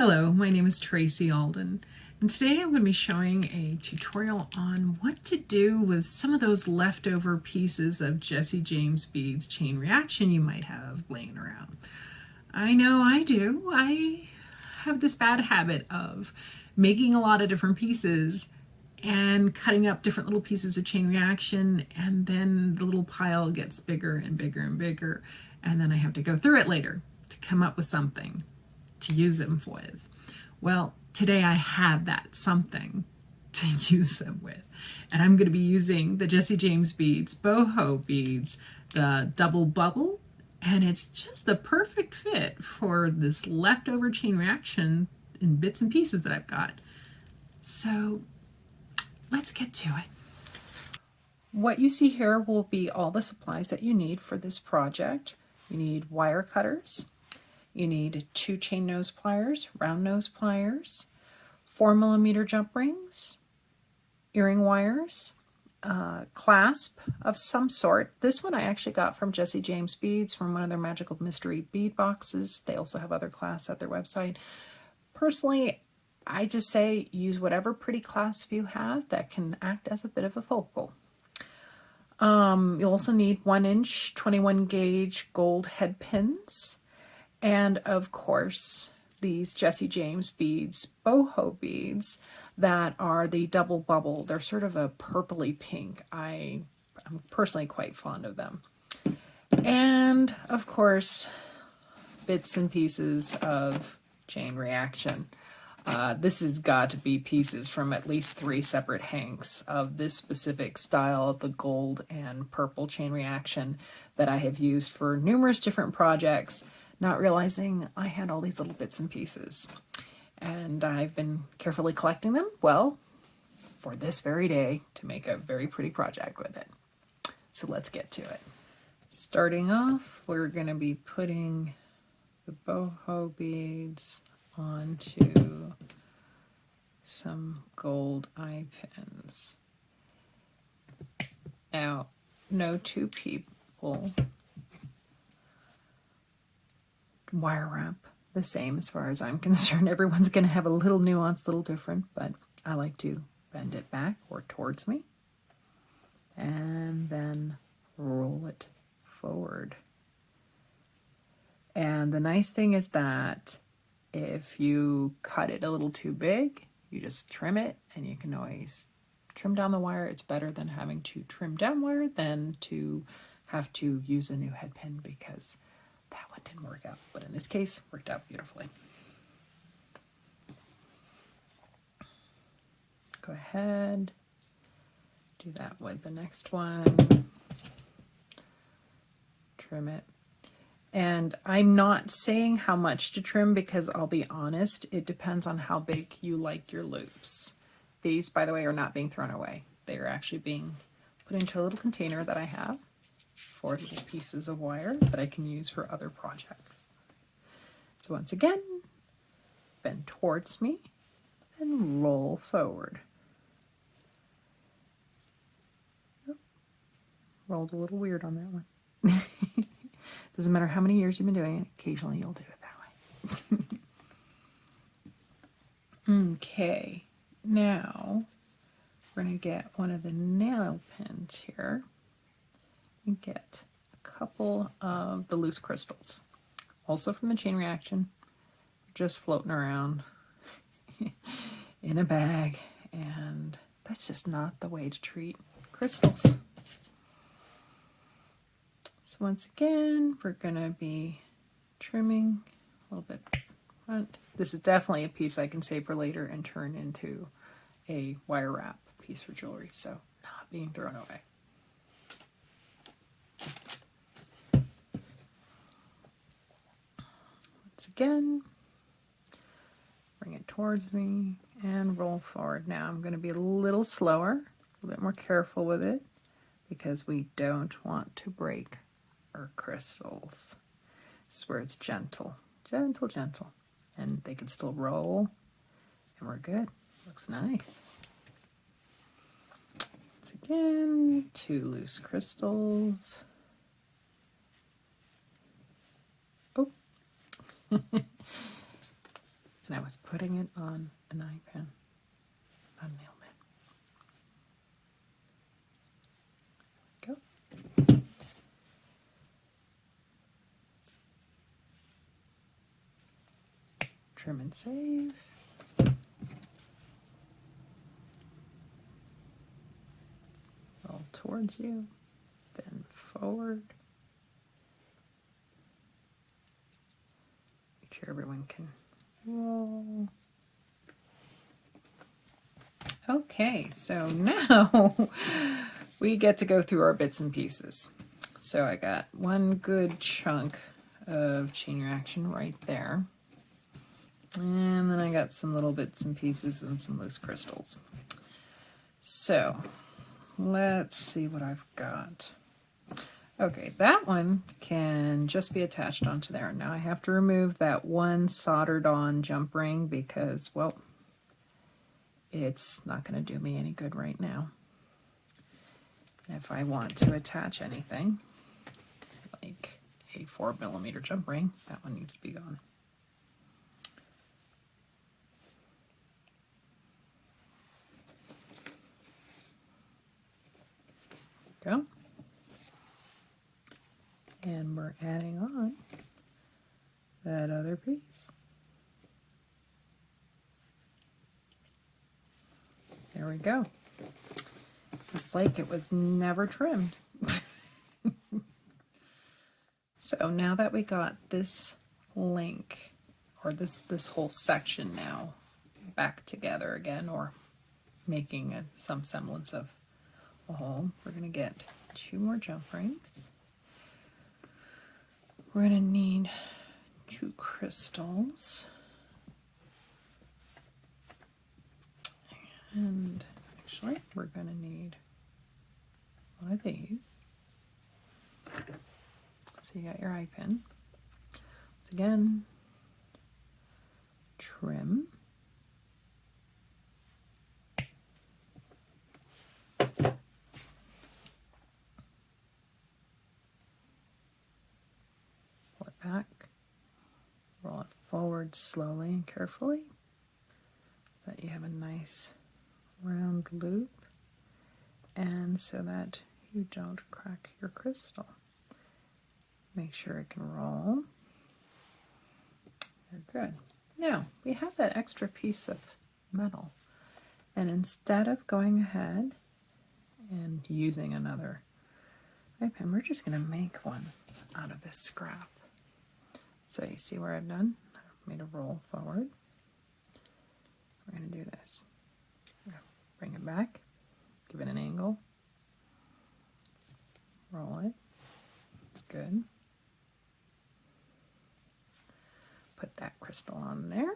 Hello, my name is Tracy Alden, and today I'm going to be showing a tutorial on what to do with some of those leftover pieces of Jesse James beads chain reaction you might have laying around. I know I do. I have this bad habit of making a lot of different pieces and cutting up different little pieces of chain reaction, and then the little pile gets bigger and bigger and bigger, and then I have to go through it later to come up with something to use them with. Well, today I have that something to use them with. And I'm going to be using the Jesse James beads, boho beads, the double bubble, and it's just the perfect fit for this leftover chain reaction in bits and pieces that I've got. So let's get to it. What you see here will be all the supplies that you need for this project. You need wire cutters. You need 2 chain nose pliers, round nose pliers, 4mm jump rings, earring wires, clasp of some sort. This one I actually got from Jesse James Beads from one of their Magical Mystery bead boxes. They also have other clasps at their website. Personally, I just say use whatever pretty clasp you have that can act as a bit of a focal. You'll also need 1-inch 21 gauge gold head pins. And of course, these Jesse James beads, boho beads, that are the double bubble. They're sort of a purpley pink. I'm personally quite fond of them. And of course, bits and pieces of chain reaction. This has got to be pieces from at least 3 separate hanks of this specific style, the gold and purple chain reaction that I have used for numerous different projects, not realizing I had all these little bits and pieces. And I've been carefully collecting them, well, for this very day to make a very pretty project with it. So let's get to it. Starting off, we're going to be putting the boho beads onto some gold eye pins. Now, no 2 people wire wrap the same as far as I'm concerned. Everyone's going to have a little nuance, a little different, but I like to bend it back or towards me and then roll it forward. And the nice thing is that if you cut it a little too big, you just trim it, and you can always trim down the wire. It's better than having to trim down wire than to have to use a new head pin, because that one didn't work out, but in this case, worked out beautifully. Go ahead, do that with the next one, trim it. And I'm not saying how much to trim because I'll be honest, it depends on how big you like your loops. These, by the way, are not being thrown away. They are actually being put into a little container that I have for little pieces of wire that I can use for other projects. So once again, bend towards me and roll forward. Oh, rolled a little weird on that one. Doesn't matter how many years you've been doing it, occasionally you'll do it that way. Okay, now we're going to get one of the nail pins here and get a couple of the loose crystals, also from the chain reaction, just floating around in a bag, and that's just not the way to treat crystals. So once again, we're going to be trimming a little bit front. This is definitely a piece I can save for later and turn into a wire wrap piece for jewelry, so not being thrown away. Once again, bring it towards me and roll forward. Now I'm going to be a little slower, a little bit more careful with it, because we don't want to break our crystals. This is where it's gentle, gentle, gentle, and they can still roll, and we're good. Looks nice. Once again, 2 loose crystals. Oh. and I was putting it on an eye pen, not a nail pen. Go. Trim and save. Roll towards you, then forward. Make sure everyone can roll. Okay, so now we get to go through our bits and pieces. So I got one good chunk of chain reaction right there. And then I got some little bits and pieces and some loose crystals. So let's see what I've got. Okay, that one can just be attached onto there. Now I have to remove that one soldered on jump ring because, well, it's not going to do me any good right now. And if I want to attach anything, like a 4mm jump ring, that one needs to be gone. Go. And we're adding on that other piece. There we go. It's like it was never trimmed. So now that we got this link, or this whole section now back together again, or making some semblance of a whole, we're going to get 2 more jump rings. We're going to need 2 crystals. And actually, we're going to need one of these. So you got your eye pin. Once again, trim. Pull it back. Roll it forward slowly and carefully so that you have a nice round loop, and so that you don't crack your crystal. Make sure it can roll. You're good. Now we have that extra piece of metal, and instead of going ahead and using another eye pen, we're just going to make one out of this scrap. So you see where I've done? I've made a roll forward. We're going to do this. Bring it back, give it an angle, roll it. It's good. Put that crystal on there.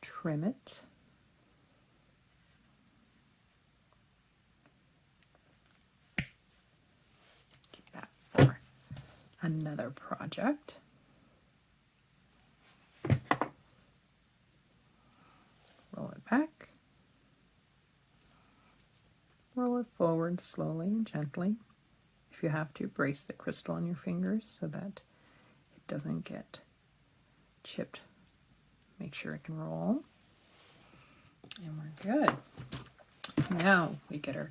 Trim it. Keep that for another project. Roll it back. Roll it forward slowly and gently. If you have to, brace the crystal on your fingers so that it doesn't get chipped. Make sure it can roll. And we're good. Now we get our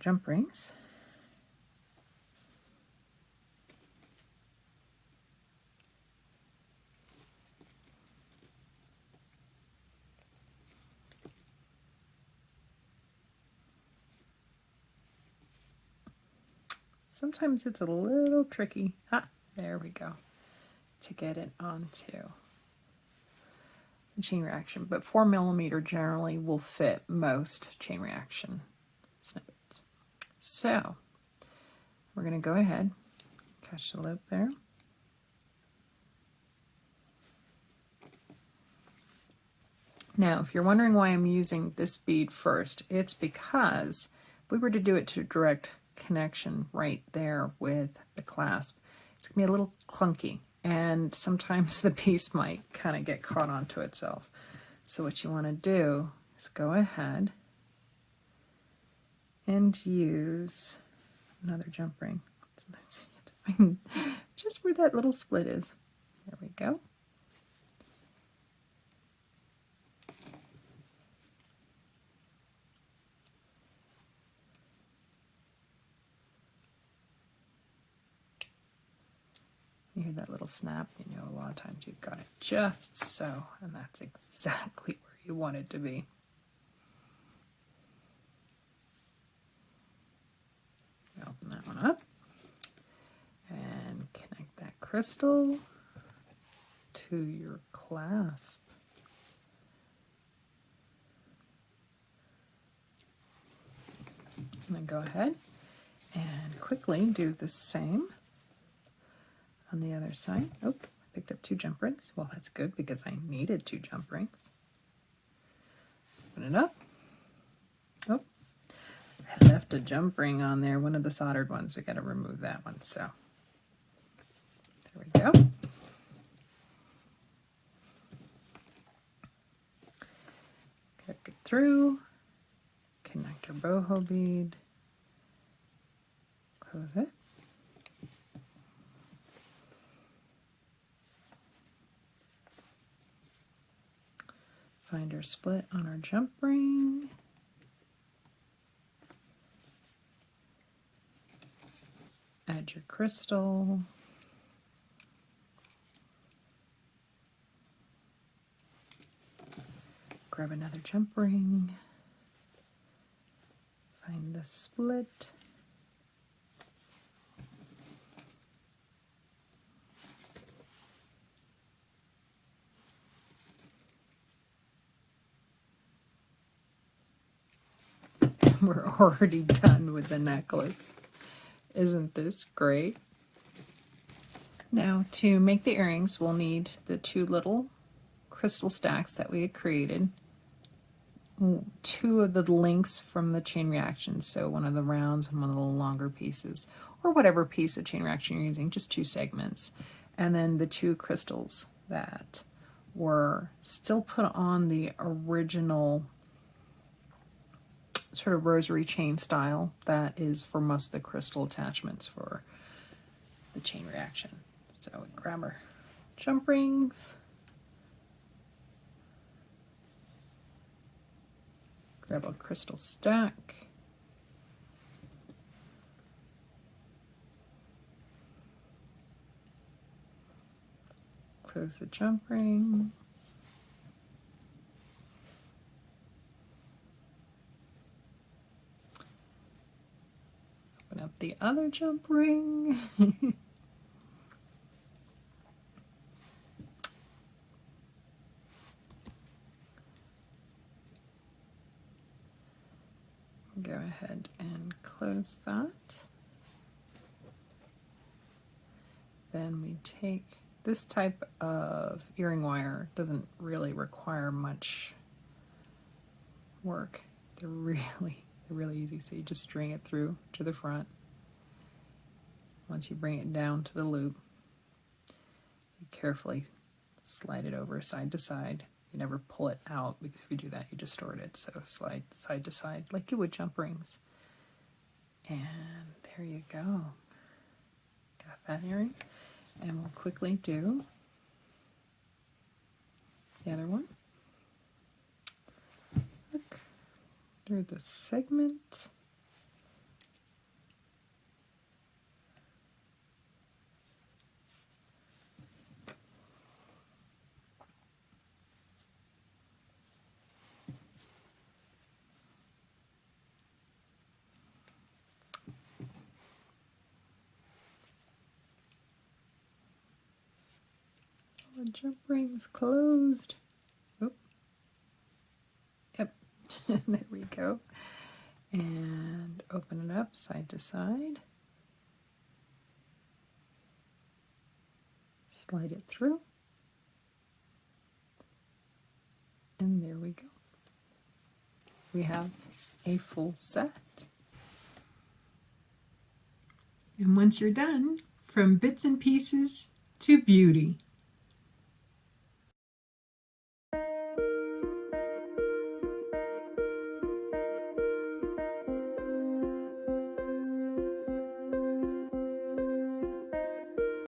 jump rings. Sometimes it's a little tricky. There we go. To get it onto the chain reaction, but 4mm generally will fit most chain reaction snippets. So we're going to go ahead, catch the loop there. Now, if you're wondering why I'm using this bead first, it's because if we were to do it to direct connection right there with the clasp, it's going to be a little clunky, and sometimes the piece might kind of get caught onto itself. So what you want to do is go ahead and use another jump ring. Sometimes you have to just where that little split is. There we go. You hear that little snap, you know a lot of times you've got it just so, and that's exactly where you want it to be. Open that one up and connect that crystal to your clasp. And then go ahead and quickly do the same on the other side. Oh, I picked up 2 jump rings. Well, that's good because I needed 2 jump rings. Open it up. Oh, I left a jump ring on there, one of the soldered ones. We got to remove that one. So there we go. Get it through. Connect our boho bead. Close it. Find our split on our jump ring. Add your crystal. Grab another jump ring. Find the split. We're already done with the necklace. Isn't this great? Now to make the earrings, we'll need the 2 little crystal stacks that we had created. 2 of the links from the chain reaction, so one of the rounds and one of the longer pieces, or whatever piece of chain reaction you're using, just 2 segments. And then the 2 crystals that were still put on the original sort of rosary chain style that is for most of the crystal attachments for the chain reaction. So we grab our jump rings, grab a crystal stack, close the jump ring, open up the other jump ring. Go ahead and close that. Then we take this type of earring wire, doesn't really require much work. They're really easy. So you just string it through to the front. Once you bring it down to the loop, you carefully slide it over side to side. You never pull it out because if you do that, you distort it. So slide side to side like you would jump rings. And there you go. Got that earring. And we'll quickly do the other one. Look, through the segment. The jump ring's closed. Oh. Yep. There we go. And open it up side to side. Slide it through. And there we go. We have a full set. And once you're done, from bits and pieces to beauty.